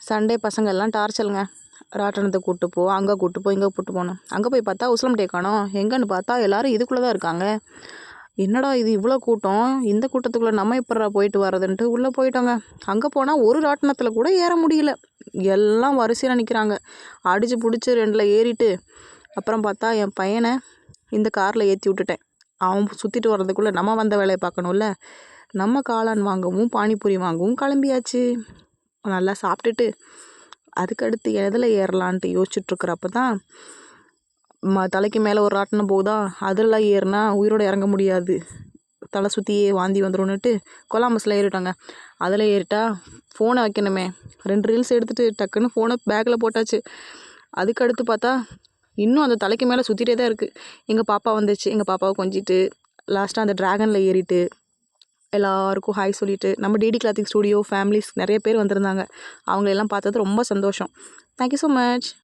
Sunday பசங்கள்லாம் டார்ச்சலுங்க. ராட்டினத்தை கூப்பிட்டு போ, அங்கே கூப்பிட்டு போ, இங்கே கூப்பிட்டு போனோம். அங்கே போய் பார்த்தா உசிலம்பட்டியை காணோம். எங்கன்னு பார்த்தா எல்லோரும் இதுக்குள்ளே தான் இருக்காங்க. என்னடா இது இவ்வளோ கூட்டம், இந்த கூட்டத்துக்குள்ளே நம்ம எப்பட்றா போயிட்டு வர்றதுன்ட்டு உள்ளே போயிட்டோங்க. அங்கே போனால் ஒரு ராட்டினத்தில் கூட ஏற முடியல. எல்லாம் வரிசையில் நிற்கிறாங்க. அடித்து பிடிச்சி 2ல் ஏறிட்டு அப்புறம் பார்த்தா என் பையனை இந்த காரில் ஏற்றி விட்டுட்டேன். அவன் சுற்றிட்டு வர்றதுக்குள்ளே நம்ம வந்த வேலையை பார்க்கணும்ல. நம்ம காளான் வாங்கவும் பானிபூரி வாங்கவும் கிளம்பியாச்சு. நல்லா சாப்பிட்டுட்டு அதுக்கடுத்து எதில் ஏறலான்ட்டு யோசிச்சுட்ருக்குறப்ப தான் தலைக்கு மேலே ஒரு ராட்டினம் போகுதா, அதில் ஏறினா உயிரோடு இறங்க முடியாது, தலை சுற்றியே வாந்தி வந்துடும்னுட்டு கொலாம்பஸில் ஏறிட்டாங்க. அதில் ஏறிட்டா ஃபோனை வைக்கணுமே, 2 ரீல்ஸ் எடுத்துகிட்டு டக்குன்னு ஃபோனை பேக்கில் போட்டாச்சு. அதுக்கடுத்து பார்த்தா இன்னும் அந்த தலைக்கு மேலே சுற்றிட்டே தான் இருக்குது. எங்கள் பாப்பா வந்துச்சு. எங்கள் பாப்பாவை கொஞ்சிட்டு லாஸ்ட்டாக அந்த ட்ராகனில் ஏறிட்டு எல்லாருக்கும் ஹாய் சொல்லிவிட்டு நம்ம டிடி கிளாத்திங் ஸ்டூடியோ ஃபேமிலிஸ் நிறைய பேர் வந்திருந்தாங்க. அவங்களெல்லாம் பார்த்தது ரொம்ப சந்தோஷம். Thank you so much.